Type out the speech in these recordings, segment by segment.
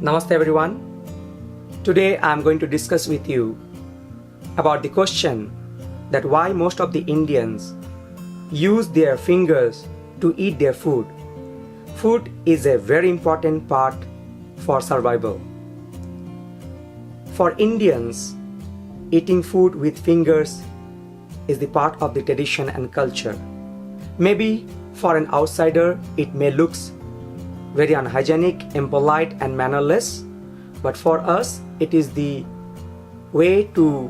Namaste everyone. Today I am going to discuss with you about the question that why most of the Indians use their fingers to eat their food. Food is a very important part for survival. For Indians, eating food with fingers is the part of the tradition and culture. Maybe for an outsider it may look very unhygienic, impolite and mannerless, but for us it is the way to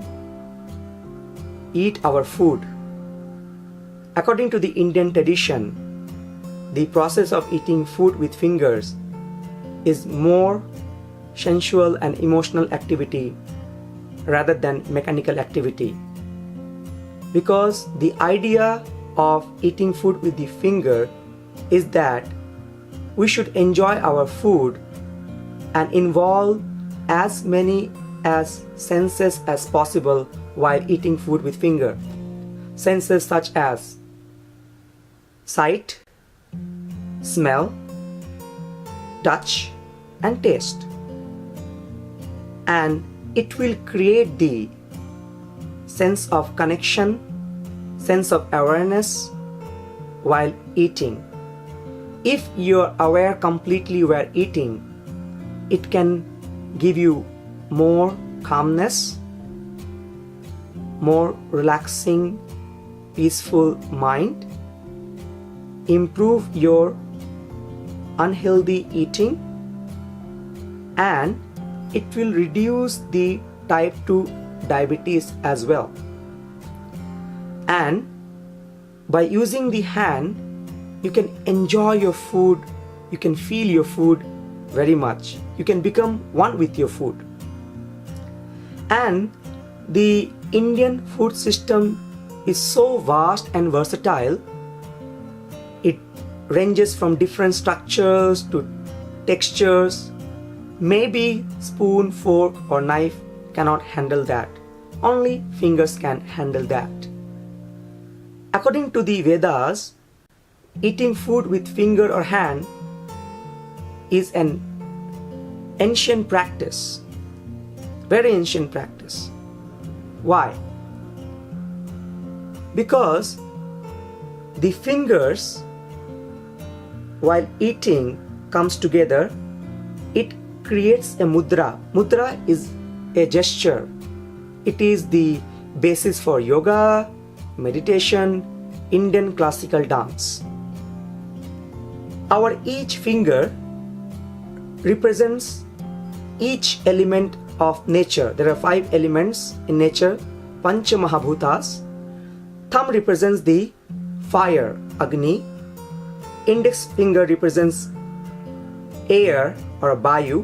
eat our food. According to the Indian tradition, the process of eating food with fingers is more sensual and emotional activity rather than mechanical activity. Because the idea of eating food with the finger is that we should enjoy our food and involve as many as senses as possible while eating food with finger. Senses such as sight, smell, touch and taste. And it will create the sense of connection, sense of awareness while eating. If you are aware completely while eating, it can give you more calmness, more relaxing, peaceful mind, improve your unhealthy eating, and it will reduce the type 2 diabetes as well. And by using the hand, you can enjoy your food, you can feel your food very much. You can become one with your food. And the Indian food system is so vast and versatile. It ranges from different structures to textures. Maybe spoon, fork or knife cannot handle that. Only fingers can handle that. According to the Vedas, eating food with finger or hand is an ancient practice, very ancient practice. Why? Because the fingers while eating comes together, it creates a mudra. Mudra is a gesture. It is the basis for yoga, meditation, Indian classical dance. Our each finger represents each element of nature. There are 5 elements in nature, Pancha Mahabhutas. Thumb represents the fire, Agni. Index finger represents air or Vayu.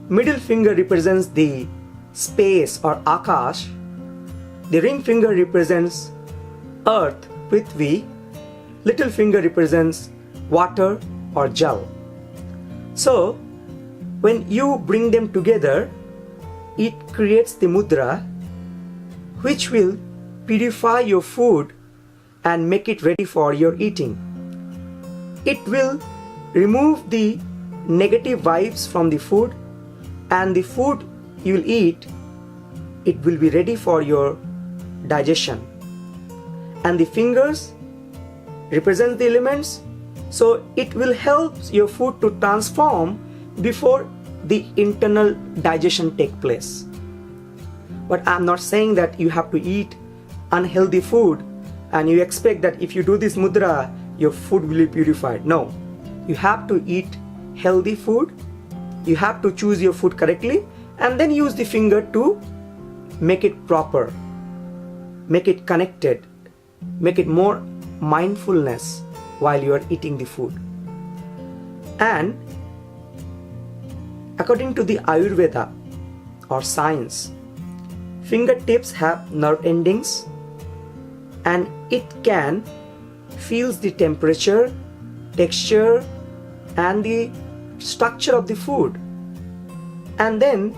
Middle finger represents the space or Akash. The ring finger represents earth, Prithvi. Little finger represents water or Jal. So when you bring them together, it creates the mudra which will purify your food and make it ready for your eating. It will remove the negative vibes from the food, and the food you will eat, it will be ready for your digestion. And the fingers represent the elements, so it will help your food to transform before the internal digestion take place. But I'm not saying that you have to eat unhealthy food and you expect that if you do this mudra, your food will be purified. No, you have to eat healthy food. You have to choose your food correctly and then use the finger to make it proper, make it connected, make it more mindfulness while you are eating the food. And according to the Ayurveda or science, fingertips have nerve endings and it can feel the temperature, texture and the structure of the food. And then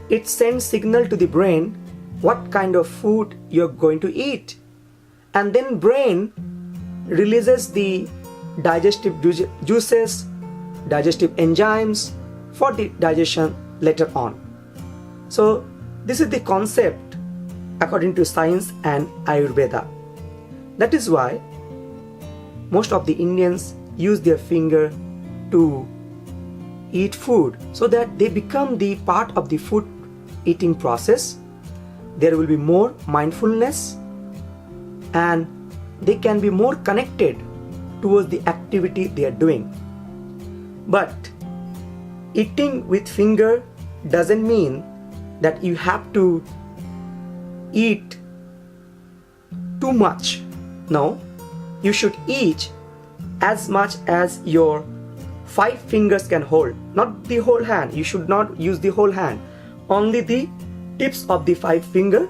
it sends signal to the brain what kind of food you're going to eat. And then brain releases the digestive juices, digestive enzymes, for the digestion later on. So this is the concept according to science and Ayurveda. That is why most of the Indians use their finger to eat food, so that they become the part of the food eating process. There will be more mindfulness and they can be more connected towards the activity they are doing. But eating with finger doesn't mean that you have to eat too much. No, you should eat as much as your 5 fingers can hold, not the whole hand. You should not use the whole hand, only the tips of the 5 finger.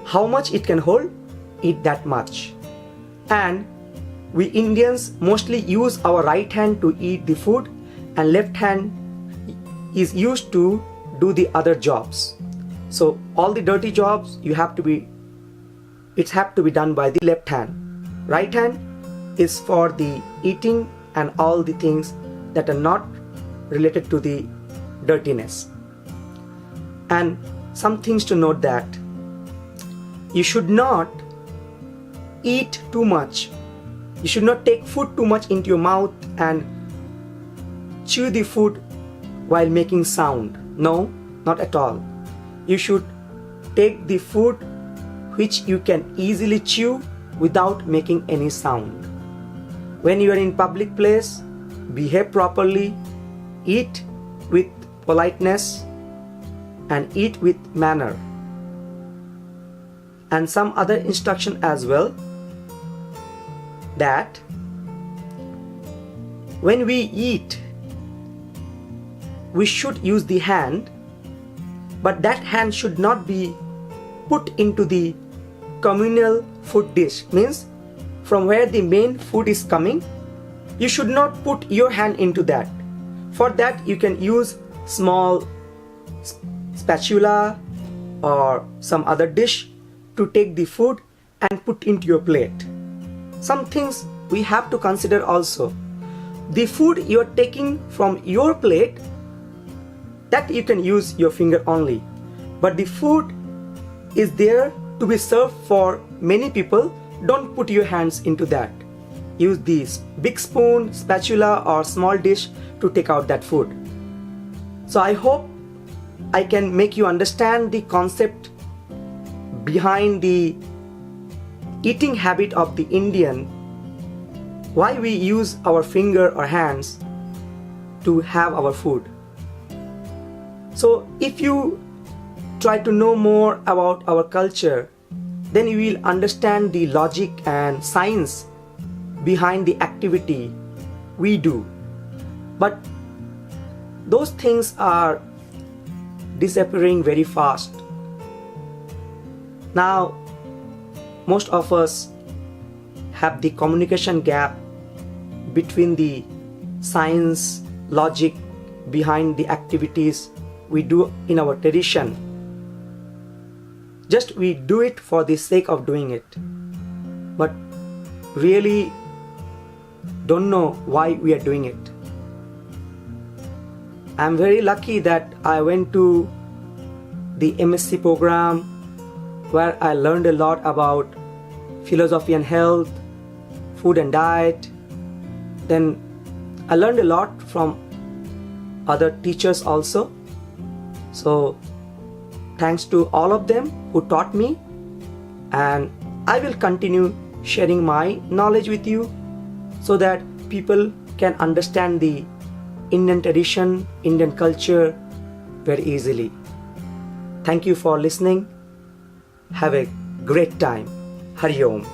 How much it can hold, eat that much. And we Indians mostly use our right hand to eat the food, and left hand is used to do the other jobs. So all the dirty jobs it have to be done by the left hand. Right hand is for the eating and all the things that are not related to the dirtiness. And some things to note, that you should not eat too much. You should not take food too much into your mouth and chew the food while making sound. No, not at all. You should take the food which you can easily chew without making any sound. When you are in public place, behave properly, eat with politeness, and eat with manner. And some other instruction as well, that when we eat, we should use the hand, but that hand should not be put into the communal food dish. Means from where the main food is coming, you should not put your hand into that. For that you can use small spatula or some other dish to take the food and put into your plate. Some things we have to consider also. The food you are taking from your plate, that you can use your finger only. But the food is there to be served for many people, don't put your hands into that. Use this big spoon, spatula or small dish to take out that food. So I hope I can make you understand the concept behind the eating habit of the Indian, why we use our finger or hands to have our food. So if you try to know more about our culture, then you will understand the logic and science behind the activity we do. But those things are disappearing very fast. Now, most of us have the communication gap between the science, logic behind the activities we do in our tradition. Just we do it for the sake of doing it, but really don't know why we are doing it. I'm very lucky that I went to the MSc program where I learned a lot about philosophy and health, food and diet. Then I learned a lot from other teachers also. So thanks to all of them who taught me, and I will continue sharing my knowledge with you so that people can understand the Indian tradition, Indian culture very easily. Thank you for listening. Have a great time. Hari Om.